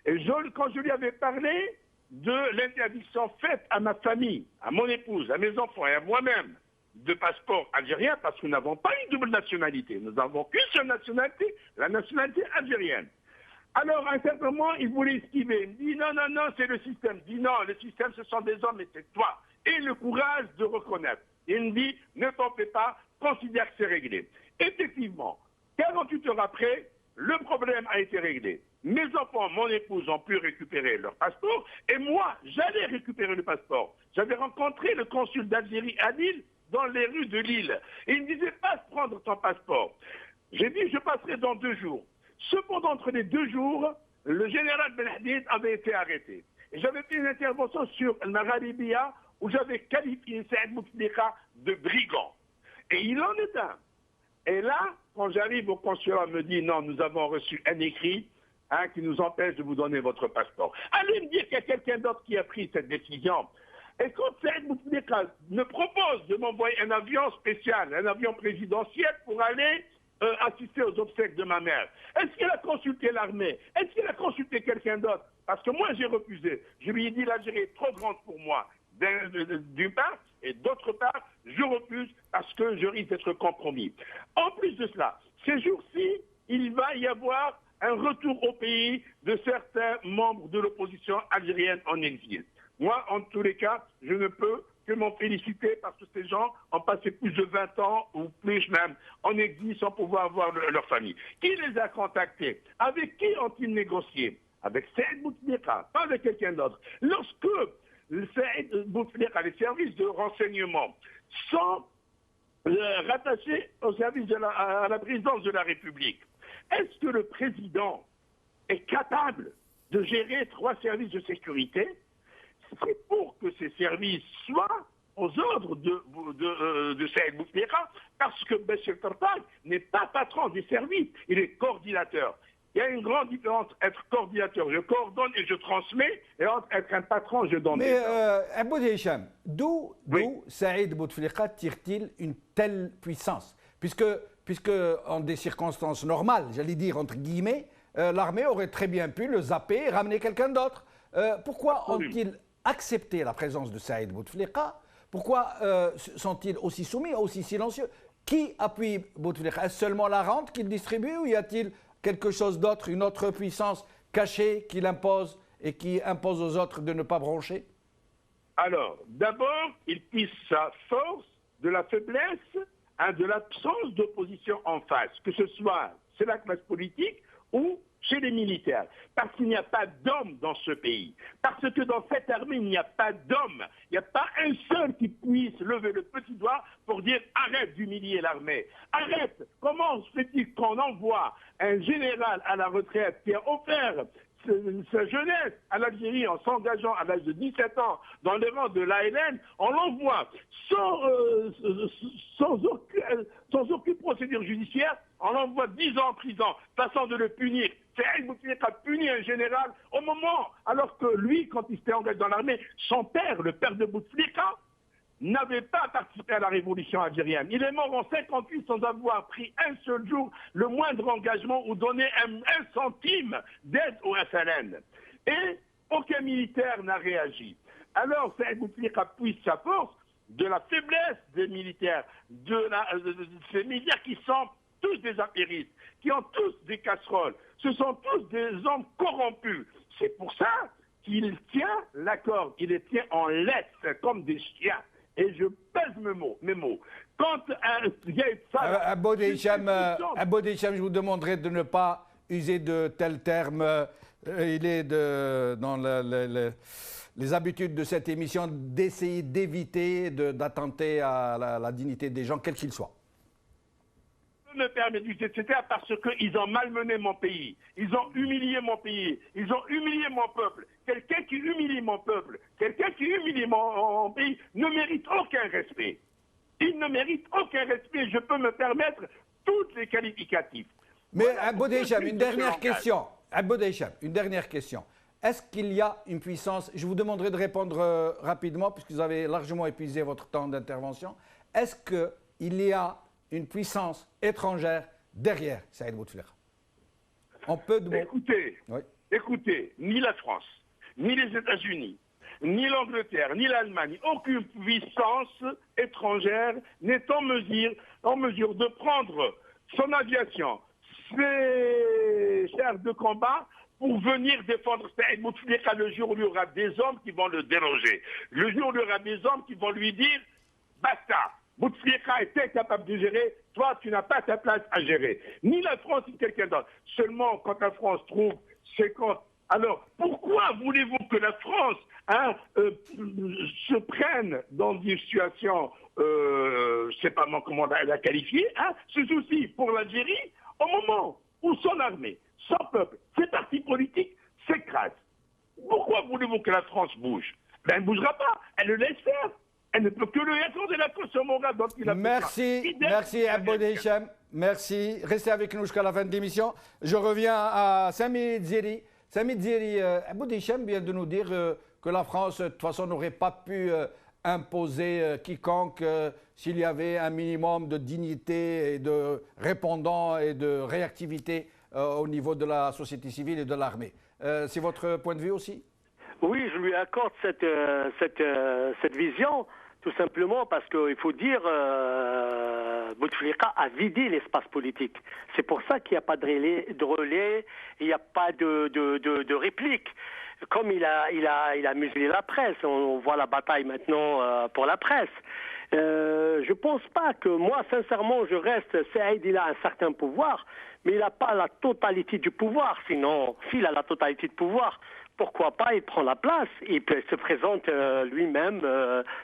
Et quand je lui avais parlé de l'interdiction faite à ma famille, à mon épouse, à mes enfants et à moi-même de passeport algérien, parce que nous n'avons pas une double nationalité. Nous n'avons qu'une seule nationalité, la nationalité algérienne. Alors, à un certain moment, il voulait esquiver. Il me dit, non, c'est le système. Il dit, non, le système, ce sont des hommes et c'est toi. Et le courage de reconnaître. Il me dit, ne t'en fais pas, considère que c'est réglé. Effectivement, 48 heures après, le problème a été réglé. mes enfants, mon épouse ont pu récupérer leur passeport et moi, j'allais récupérer le passeport. J'avais rencontré le consul d'Algérie à Lille, dans les rues de Lille. Et il me disait, passe prendre ton passeport. J'ai dit, je passerai dans 2 jours. Cependant, entre les 2 jours, le général Ben Hadid avait été arrêté. Et j'avais fait une intervention sur le Magharibia où j'avais qualifié Saïd Bouteflika de brigand. Et il en est un. Et là, quand j'arrive au consulat, on me dit, non, nous avons reçu un écrit qui nous empêche de vous donner votre passeport. Allez me dire qu'il y a quelqu'un d'autre qui a pris cette décision. Et quand Saïd Bouteflika me propose de m'envoyer un avion spécial, un avion présidentiel pour aller assister aux obsèques de ma mère, est-ce qu'il a consulté l'armée? Est-ce qu'il a consulté quelqu'un d'autre? Parce que moi, j'ai refusé. Je lui ai dit, l'Algérie est trop grande pour moi, d'une part, et d'autre part, je refuse parce que je risque d'être compromis. En plus de cela, ces jours-ci, il va y avoir un retour au pays de certains membres de l'opposition algérienne en exil. Moi, en tous les cas, je ne peux que m'en féliciter parce que ces gens ont passé plus de 20 ans, ou plus même, en exil sans pouvoir voir leur famille. Qui les a contactés? Avec qui ont-ils négocié? Avec Saïd Bouteflika, pas avec quelqu'un d'autre. Lorsque Saïd Bouteflika, les services de renseignement, sont rattachés au service à la présidence de la République, est-ce que le président est capable de gérer 3 services de sécurité? C'est pour que ces services soient aux ordres de Saïd Bouteflika, parce que M. Tartak n'est pas patron des services, il est coordinateur. Il y a une grande différence entre être coordinateur, je coordonne et je transmets, et entre être un patron, je donne. Mais Abou Hicham, d'où Saïd Bouteflika tire-t-il une telle puissance? Puisque en des circonstances normales, j'allais dire entre guillemets, l'armée aurait très bien pu le zapper et ramener quelqu'un d'autre. Pourquoi ont-ils accepté la présence de Saïd Bouteflika? Pourquoi sont-ils aussi soumis, aussi silencieux? Qui appuie Bouteflika? Est-ce seulement la rente qu'il distribue ou y a-t-il quelque chose d'autre, une autre puissance cachée qu'il impose et qui impose aux autres de ne pas broncher? Alors, d'abord, il puise sa force de la faiblesse, de l'absence d'opposition en face, que ce soit chez la classe politique ou chez les militaires. Parce qu'il n'y a pas d'hommes dans ce pays. Parce que dans cette armée, il n'y a pas d'hommes. Il n'y a pas un seul qui puisse lever le petit doigt pour dire « arrête d'humilier l'armée ». Arrête. Comment se fait-il qu'on envoie un général à la retraite qui a offert sa jeunesse à l'Algérie en s'engageant à l'âge de 17 ans dans les rangs de l'ALN, on l'envoie sans aucune procédure judiciaire, on l'envoie 10 ans en prison, façon de le punir. Saïd Bouteflika a puni un général au moment, alors que lui, quand il s'était engagé dans l'armée, son père, le père de Bouteflika, n'avait pas participé à la révolution algérienne. Il est mort en 58 sans avoir pris un seul jour le moindre engagement ou donné un centime d'aide au FLN. Et aucun militaire n'a réagi. Alors Saïd Bouteflika puise sa force de la faiblesse des militaires, de ces militaires qui sont tous des apéristes, qui ont tous des casseroles. Ce sont tous des hommes corrompus. C'est pour ça qu'il tient la corde. Il les tient en laisse comme des chiens. Et je pèse mes mots. Quand il y a une femme... Abou Hicham, je vous demanderai de ne pas user de tels termes. Il est dans les habitudes de cette émission d'essayer d'éviter d'attenter à la dignité des gens, quels qu'ils soient. Je me permets d'utiliser, etc. parce qu'ils ont malmené mon pays. Ils ont humilié mon pays. Ils ont humilié mon peuple. Quelqu'un qui humilie mon peuple, quelqu'un qui humilie mon pays ne mérite aucun respect. Il ne mérite aucun respect. Je peux me permettre tous les qualificatifs. Mais voilà, Abou Hicham, une dernière question. Abou Hicham, une dernière question. Est-ce qu'il y a une puissance, je vous demanderai de répondre rapidement puisque vous avez largement épuisé votre temps d'intervention. Est-ce qu'il y a une puissance étrangère derrière Saïd Bouteflika? En peu de mots. Écoutez, ni la France, ni les États-Unis, ni l'Angleterre, ni l'Allemagne, aucune puissance étrangère n'est en mesure de prendre son aviation, ses chars de combat pour venir défendre Saïd Bouteflika le jour où il y aura des hommes qui vont le déloger, le jour où il y aura des hommes qui vont lui dire « basta ». Bouteflika était incapable de gérer, toi, tu n'as pas ta place à gérer. Ni la France, ni quelqu'un d'autre. Seulement, quand la France trouve 50... Alors, pourquoi voulez-vous que la France se prenne dans une situation, je ne sais pas comment la qualifier, ce souci pour l'Algérie, au moment où son armée, son peuple, ses partis politiques s'écrasent? Pourquoi voulez-vous que la France bouge? Ben, elle ne bougera pas, elle le laisse faire. Elle ne peut que le accorder la cause sur Morad. Merci Aboud Hicham. Merci. Restez avec nous jusqu'à la fin de l'émission. Je reviens à Sami Dziri. Sami Dziri, Aboud Hicham vient de nous dire que la France, de toute façon, n'aurait pas pu imposer quiconque s'il y avait un minimum de dignité et de répondant et de réactivité au niveau de la société civile et de l'armée. C'est votre point de vue aussi? Oui, je lui accorde cette vision, tout simplement parce qu'il faut dire Bouteflika a vidé l'espace politique. C'est pour ça qu'il n'y a pas de relais, il n'y a pas de réplique. Comme il a muselé la presse, on voit la bataille maintenant pour la presse. Je pense pas que moi, sincèrement, je reste. Saïd, il a un certain pouvoir, mais il n'a pas la totalité du pouvoir. Sinon, s'il a la totalité du pouvoir, pourquoi pas, il prend la place, il se présente lui-même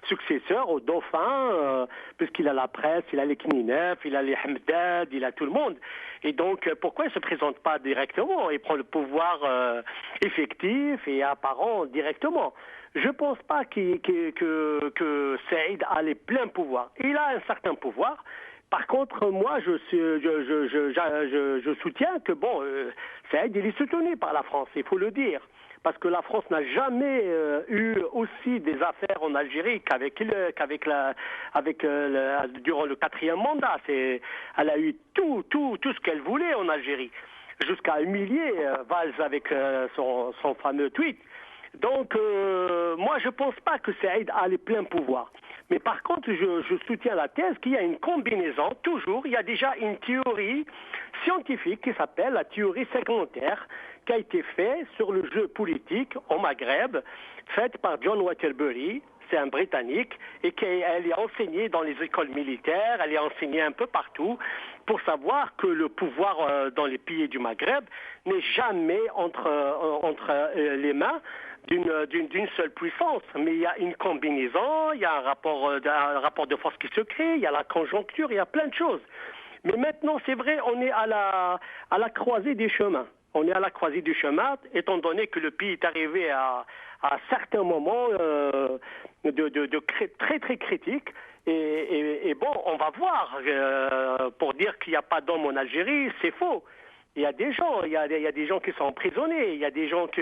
successeur au dauphin, puisqu'il a la presse, il a les Kninef, il a les Hamdad, il a tout le monde. Et donc, pourquoi il ne se présente pas directement? Il prend le pouvoir effectif et apparent directement. Je ne pense pas que Saïd a les pleins pouvoirs. Il a un certain pouvoir. Par contre, moi, je soutiens que, Saïd, il est soutenu par la France, il faut le dire. Parce que la France n'a jamais eu aussi des affaires en Algérie durant le 4e mandat. Elle a eu tout ce qu'elle voulait en Algérie, jusqu'à humilier Valls avec son fameux tweet. Donc, moi, je ne pense pas que Saïd a les pleins pouvoirs. Mais par contre, je soutiens la thèse qu'il y a une combinaison, toujours, il y a déjà une théorie scientifique qui s'appelle la théorie segmentaire, qui a été faite sur le jeu politique au Maghreb, faite par John Waterbury, c'est un Britannique, et elle est enseignée dans les écoles militaires, elle est enseignée un peu partout, pour savoir que le pouvoir dans les pays du Maghreb n'est jamais entre les mains d'une seule puissance, mais il y a une combinaison, il y a un rapport de force qui se crée, il y a la conjoncture, il y a plein de choses. Mais maintenant, c'est vrai, on est à la croisée des chemins. On est à la croisée du chemin, étant donné que le pays est arrivé à certains moments très très critiques. Et bon, on va voir. Pour dire qu'il n'y a pas d'hommes en Algérie, c'est faux. Il y a des gens, il y a des gens qui sont emprisonnés, il y a des gens qui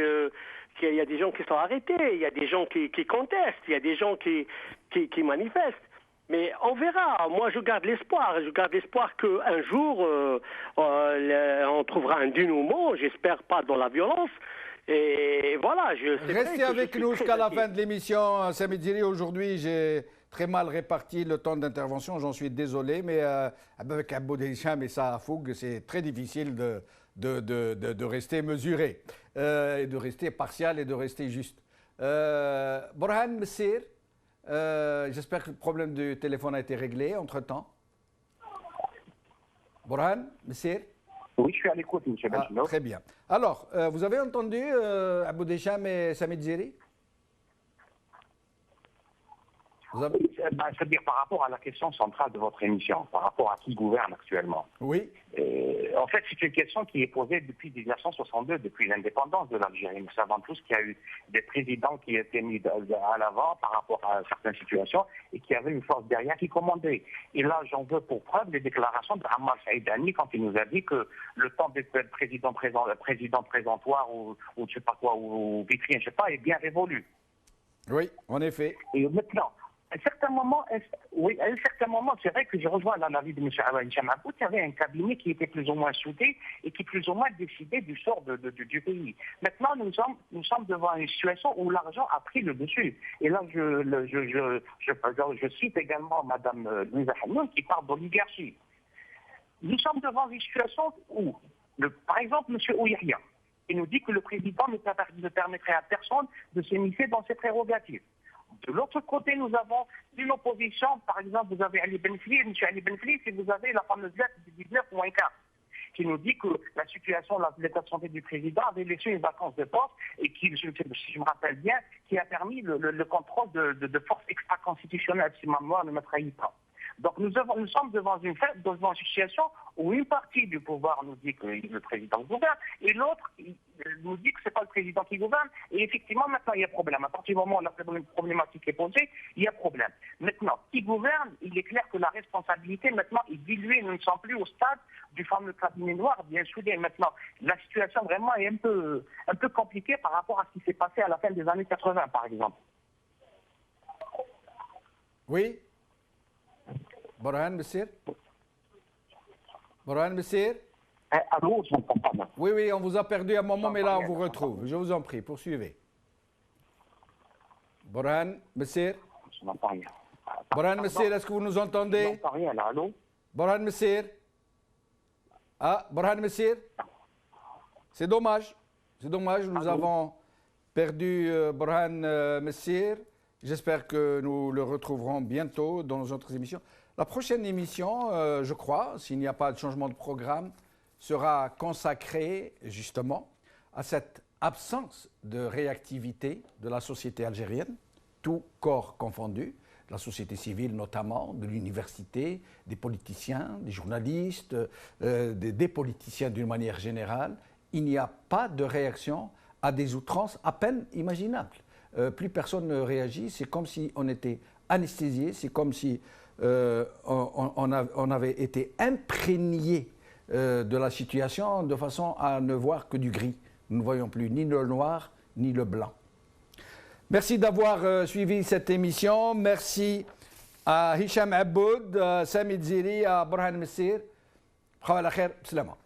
sont arrêtés, il y a des gens qui contestent, il y a des gens qui manifestent. Mais on verra. Moi, je garde l'espoir. Je garde l'espoir qu'un jour, on trouvera un dénouement. J'espère pas dans la violence. Et voilà. Restez avec nous jusqu'à la fin de l'émission. Sami Dziri, aujourd'hui, j'ai très mal réparti le temps d'intervention. J'en suis désolé. Mais avec Aboud Hicham et sa fougue, c'est très difficile de rester mesuré, et de rester partial et de rester juste. Borhan Messir. J'espère que le problème du téléphone a été réglé entre-temps. Borhan, Messir? Oui, je suis à l'écoute, M. Benchino. Très bien. Alors, vous avez entendu Aboud Hicham et Sami Dziri? C'est-à-dire par rapport à la question centrale de votre émission, par rapport à qui gouverne actuellement. Oui. En fait, c'est une question qui est posée depuis 1962, depuis l'indépendance de l'Algérie. Nous savons tous qu'il y a eu des présidents qui étaient mis à l'avant par rapport à certaines situations et qui avaient une force derrière qui commandait. Et là, j'en veux pour preuve les déclarations d'Ammar Saïdani quand il nous a dit que le temps d'être président présentoir ou je ne sais pas quoi, ou vitrine, je ne sais pas, est bien révolu. Oui, en effet. Et maintenant, à un certain moment, c'est vrai que je rejoins l'analyse de M. Hicham Aboud, il y avait un cabinet qui était plus ou moins soudé et qui plus ou moins décidait du sort du pays. Maintenant, nous sommes devant une situation où l'argent a pris le dessus. Et là, je cite également Mme Louisa Hanoun qui parle d'oligarchie. Nous sommes devant une situation où, par exemple, M. Ouihia, il nous dit que le président ne permettrait à personne de s'immiscer dans ses prérogatives. De l'autre côté, nous avons une opposition. Par exemple, vous avez Ali Benfli, M. Ali Benfli, et vous avez la fameuse lettre du 19-4 qui nous dit que la situation, l'état de santé du président avait laissé une vacance de poste et qui, si je me rappelle bien, qui a permis le contrôle de forces extra-constitutionnelles, si ma mémoire ne me trahit pas. Donc nous sommes devant une situation où une partie du pouvoir nous dit que le président gouverne et l'autre nous dit que ce n'est pas le président qui gouverne. Et effectivement, maintenant, il y a problème. À partir du moment où la problématique est posée, il y a problème. Maintenant, qui gouverne, il est clair que la responsabilité, maintenant, est diluée. Nous ne sommes plus au stade du fameux cabinet noir bien soudé. Maintenant, la situation vraiment est un peu compliquée par rapport à ce qui s'est passé à la fin des années 80, par exemple. Oui. Borhan Messir? Borhan Messir? Allô, je n'entends pas. Oui, oui, on vous a perdu un moment, mais là, on vous retrouve. Je vous en prie, poursuivez. Borhan Messir? Je n'entends rien. Borhan Messir, est-ce que vous nous entendez? Je n'entends rien, là. Allô? Borhan Messir? Ah, Borhan Messir? C'est dommage. C'est dommage, nous avons perdu Borhan Messir. J'espère que nous le retrouverons bientôt dans notre émission. La prochaine émission, je crois, s'il n'y a pas de changement de programme, sera consacrée justement à cette absence de réactivité de la société algérienne, tout corps confondu, de la société civile notamment, de l'université, des politiciens, des journalistes, des politiciens d'une manière générale. Il n'y a pas de réaction à des outrances à peine imaginables. Plus personne ne réagit, c'est comme si on était anesthésié, c'est comme si on avait été imprégné de la situation de façon à ne voir que du gris. Nous ne voyons plus ni le noir ni le blanc. Merci d'avoir suivi cette émission. Merci à Hicham Aboud, à Sami Dziri, à Borhan Messir. Khawal khair, salama.